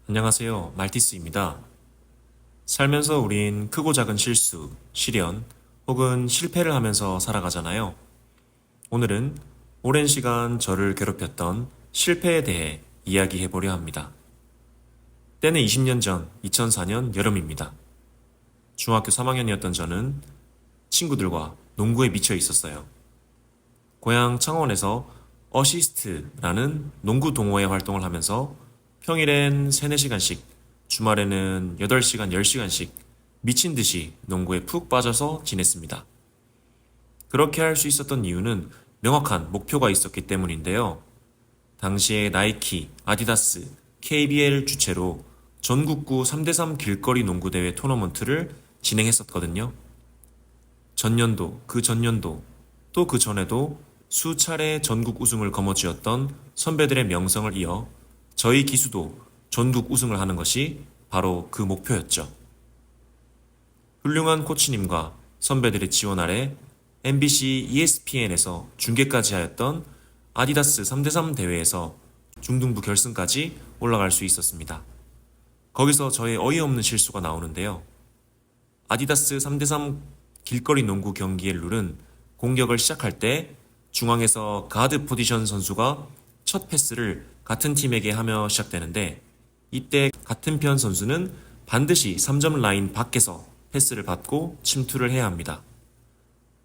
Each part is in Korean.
안녕하세요. 말티스입니다. 살면서 우린 크고 작은 실수, 시련, 혹은 실패를 하면서 살아가잖아요. 오늘은 오랜 시간 저를 괴롭혔던 실패에 대해 이야기해 보려 합니다. 때는 20년 전 2004년 여름입니다. 중학교 3학년이었던 저는 친구들과 농구에 미쳐 있었어요. 고향 창원에서 어시스트라는 농구 동호회 활동을 하면서 평일엔 3, 4시간씩, 주말에는 8시간, 10시간씩 미친 듯이 농구에 푹 빠져서 지냈습니다. 그렇게 할 수 있었던 이유는 명확한 목표가 있었기 때문인데요. 당시에 나이키, 아디다스, KBL 주최로 전국구 3대3 길거리 농구대회 토너먼트를 진행했었거든요. 전년도, 그 전년도, 또 그 전에도 수차례 전국 우승을 거머쥐었던 선배들의 명성을 이어 저희 기수도 전국 우승을 하는 것이 바로 그 목표였죠. 훌륭한 코치님과 선배들의 지원 아래 MBC ESPN에서 중계까지 하였던 아디다스 3대3 대회에서 중등부 결승까지 올라갈 수 있었습니다. 거기서 저의 어이없는 실수가 나오는데요. 아디다스 3대3 길거리 농구 경기의 룰은 공격을 시작할 때 중앙에서 가드 포지션 선수가 첫 패스를 같은 팀에게 하며 시작되는데, 이때 같은 편 선수는 반드시 3점 라인 밖에서 패스를 받고 침투를 해야 합니다.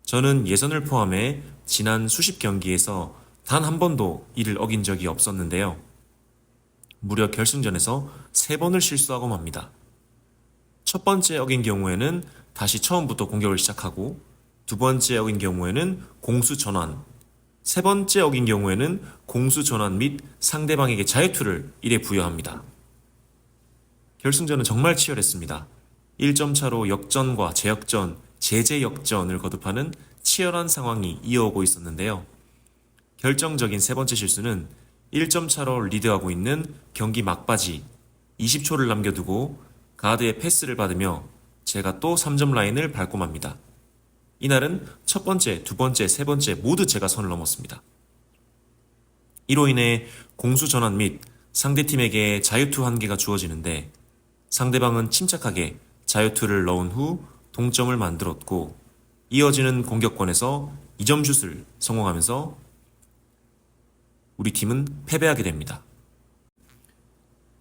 저는 예선을 포함해 지난 수십 경기에서 단 한 번도 이를 어긴 적이 없었는데요. 무려 결승전에서 3번을 실수하고 맙니다. 첫 번째 어긴 경우에는 다시 처음부터 공격을 시작하고, 두 번째 어긴 경우에는 공수 전환, 세 번째 어긴 경우에는 공수 전환 및 상대방에게 자유투를 이래 부여합니다. 결승전은 정말 치열했습니다. 1점 차로 역전과 재역전, 재재역전을 거듭하는 치열한 상황이 이어오고 있었는데요. 결정적인 세 번째 실수는 1점 차로 리드하고 있는 경기 막바지 20초를 남겨두고 가드의 패스를 받으며 제가 또 3점 라인을 밟고 맙니다. 이날은 첫 번째, 두 번째, 세 번째 모두 제가 선을 넘었습니다. 이로 인해 공수 전환 및 상대팀에게 자유투 한 개가 주어지는데, 상대방은 침착하게 자유투를 넣은 후 동점을 만들었고, 이어지는 공격권에서 2점 슛을 성공하면서 우리 팀은 패배하게 됩니다.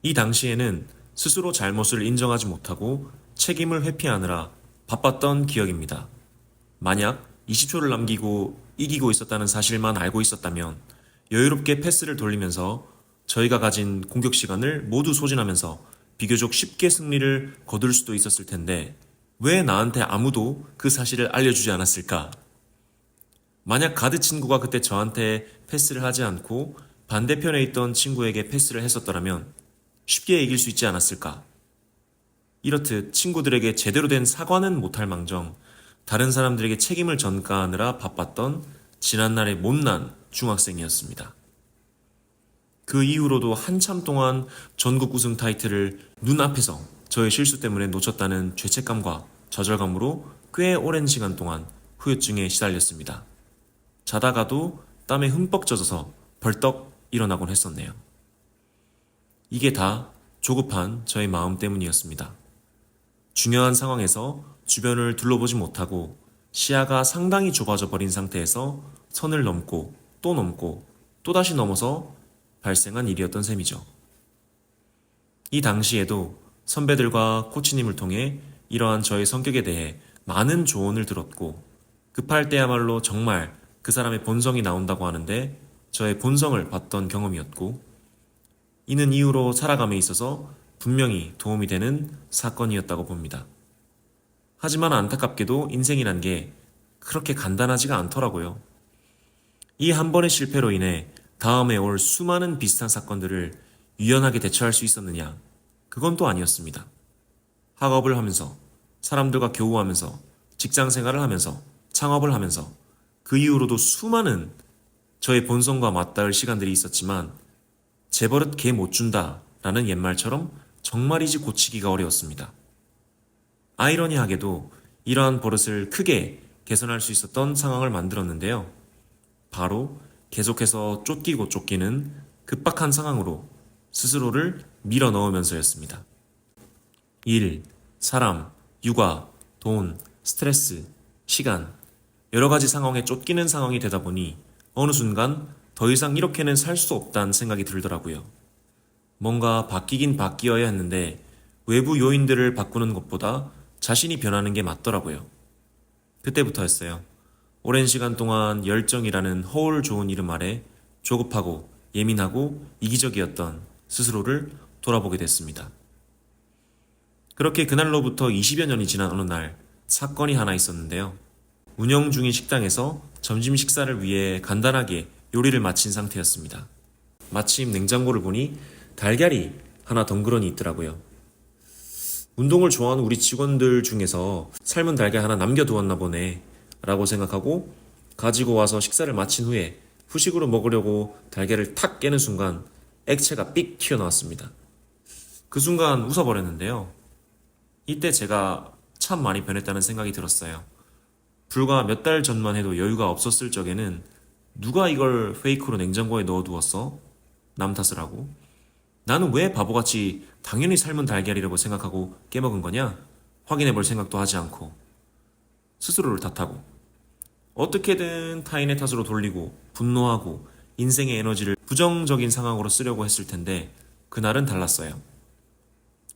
이 당시에는 스스로 잘못을 인정하지 못하고 책임을 회피하느라 바빴던 기억입니다. 만약 20초를 남기고 이기고 있었다는 사실만 알고 있었다면 여유롭게 패스를 돌리면서 저희가 가진 공격 시간을 모두 소진하면서 비교적 쉽게 승리를 거둘 수도 있었을 텐데, 왜 나한테 아무도 그 사실을 알려주지 않았을까? 만약 가드 친구가 그때 저한테 패스를 하지 않고 반대편에 있던 친구에게 패스를 했었더라면 쉽게 이길 수 있지 않았을까? 이렇듯 친구들에게 제대로 된 사과는 못할 망정 다른 사람들에게 책임을 전가하느라 바빴던 지난날의 못난 중학생이었습니다. 그 이후로도 한참 동안 전국 우승 타이틀을 눈앞에서 저의 실수 때문에 놓쳤다는 죄책감과 좌절감으로 꽤 오랜 시간 동안 후유증에 시달렸습니다. 자다가도 땀에 흠뻑 젖어서 벌떡 일어나곤 했었네요. 이게 다 조급한 저의 마음 때문이었습니다. 중요한 상황에서 주변을 둘러보지 못하고 시야가 상당히 좁아져 버린 상태에서 선을 넘고 또다시 넘어서 발생한 일이었던 셈이죠. 이 당시에도 선배들과 코치님을 통해 이러한 저의 성격에 대해 많은 조언을 들었고, 급할 때야말로 정말 그 사람의 본성이 나온다고 하는데 저의 본성을 봤던 경험이었고, 이는 이후로 살아감에 있어서 분명히 도움이 되는 사건이었다고 봅니다. 하지만 안타깝게도 인생이란 게 그렇게 간단하지가 않더라고요. 이 한 번의 실패로 인해 다음에 올 수많은 비슷한 사건들을 유연하게 대처할 수 있었느냐? 그건 또 아니었습니다. 학업을 하면서, 사람들과 교우하면서, 직장 생활을 하면서, 창업을 하면서 그 이후로도 수많은 저의 본성과 맞닿을 시간들이 있었지만, 제 버릇 개 못 준다 라는 옛말처럼 정말이지 고치기가 어려웠습니다. 아이러니하게도 이러한 버릇을 크게 개선할 수 있었던 상황을 만들었는데요. 바로 계속해서 쫓기고 쫓기는 급박한 상황으로 스스로를 밀어 넣으면서였습니다. 일, 사람, 육아, 돈, 스트레스, 시간, 여러 가지 상황에 쫓기는 상황이 되다 보니 어느 순간 더 이상 이렇게는 살 수 없다는 생각이 들더라고요. 뭔가 바뀌긴 바뀌어야 했는데 외부 요인들을 바꾸는 것보다 자신이 변하는 게 맞더라고요. 그때부터였어요. 오랜 시간 동안 열정이라는 허울 좋은 이름 아래 조급하고 예민하고 이기적이었던 스스로를 돌아보게 됐습니다. 그렇게 그날로부터 20여 년이 지난 어느 날 사건이 하나 있었는데요. 운영 중인 식당에서 점심 식사를 위해 간단하게 요리를 마친 상태였습니다. 마침 냉장고를 보니 달걀이 하나 덩그러니 있더라고요. 운동을 좋아하는 우리 직원들 중에서 삶은 달걀 하나 남겨두었나 보네 라고 생각하고 가지고 와서 식사를 마친 후에 후식으로 먹으려고 달걀을 탁 깨는 순간 액체가 삑 튀어나왔습니다. 그 순간 웃어버렸는데요. 이때 제가 참 많이 변했다는 생각이 들었어요. 불과 몇 달 전만 해도 여유가 없었을 적에는 누가 이걸 페이크로 냉장고에 넣어두었어? 남 탓을 하고 나는 왜 바보같이 당연히 삶은 달걀이라고 생각하고 깨먹은 거냐? 확인해볼 생각도 하지 않고 스스로를 탓하고 어떻게든 타인의 탓으로 돌리고 분노하고 인생의 에너지를 부정적인 상황으로 쓰려고 했을 텐데 그날은 달랐어요.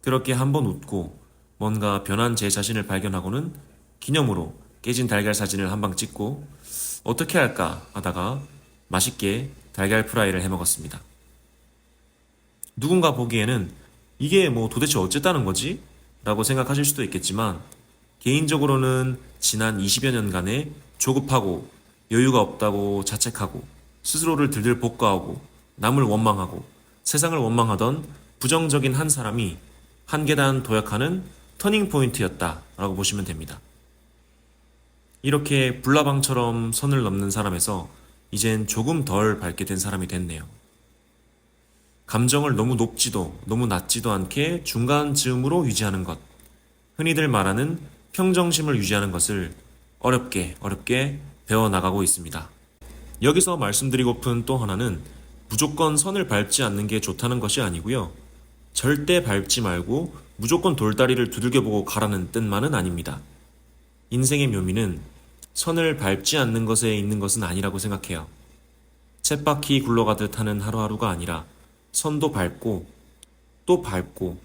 그렇게 한번 웃고 뭔가 변한 제 자신을 발견하고는 기념으로 깨진 달걀 사진을 한 방 찍고 어떻게 할까 하다가 맛있게 달걀 프라이를 해 먹었습니다. 누군가 보기에는 이게 뭐 도대체 어쨌다는 거지? 라고 생각하실 수도 있겠지만 개인적으로는 지난 20여 년간의 조급하고 여유가 없다고 자책하고 스스로를 들들 볶아오고 남을 원망하고 세상을 원망하던 부정적인 한 사람이 한 계단 도약하는 터닝 포인트였다 라고 보시면 됩니다. 이렇게 불나방처럼 선을 넘는 사람에서 이젠 조금 덜 밝게 된 사람이 됐네요. 감정을 너무 높지도 너무 낮지도 않게 중간 즈음으로 유지하는 것. 흔히들 말하는 평정심을 유지하는 것을 어렵게 배워나가고 있습니다. 여기서 말씀드리고픈 또 하나는 무조건 선을 밟지 않는 게 좋다는 것이 아니고요. 절대 밟지 말고 무조건 돌다리를 두들겨보고 가라는 뜻만은 아닙니다. 인생의 묘미는 선을 밟지 않는 것에 있는 것은 아니라고 생각해요. 쳇바퀴 굴러가듯 하는 하루하루가 아니라 선도 밟고 또 밟고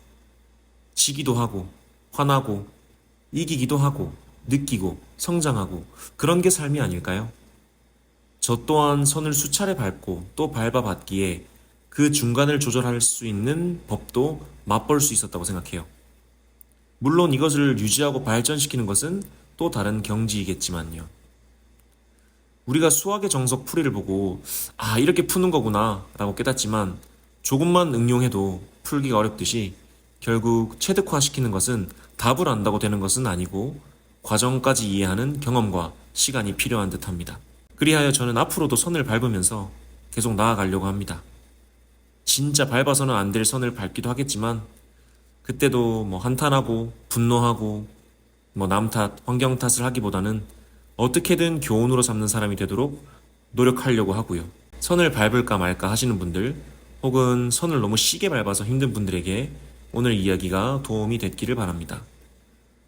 지기도 하고 화나고 이기기도 하고 느끼고 성장하고 그런 게 삶이 아닐까요? 저 또한 선을 수차례 밟고 또 밟아봤기에 그 중간을 조절할 수 있는 법도 맛볼 수 있었다고 생각해요. 물론 이것을 유지하고 발전시키는 것은 또 다른 경지이겠지만요. 우리가 수학의 정석 풀이를 보고 이렇게 푸는 거구나 라고 깨닫지만 조금만 응용해도 풀기가 어렵듯이 결국 체득화시키는 것은 답을 안다고 되는 것은 아니고 과정까지 이해하는 경험과 시간이 필요한 듯합니다. 그리하여 저는 앞으로도 선을 밟으면서 계속 나아가려고 합니다. 진짜 밟아서는 안 될 선을 밟기도 하겠지만 그때도 한탄하고 분노하고 남 탓, 환경 탓을 하기보다는 어떻게든 교훈으로 삼는 사람이 되도록 노력하려고 하고요. 선을 밟을까 말까 하시는 분들 혹은 선을 너무 시게 밟아서 힘든 분들에게 오늘 이야기가 도움이 됐기를 바랍니다.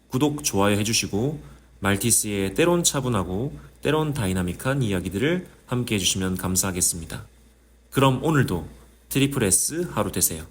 구독, 좋아요 해주시고 말티스의 때론 차분하고 때론 다이나믹한 이야기들을 함께 해주시면 감사하겠습니다. 그럼 오늘도 트리플 S 하루 되세요.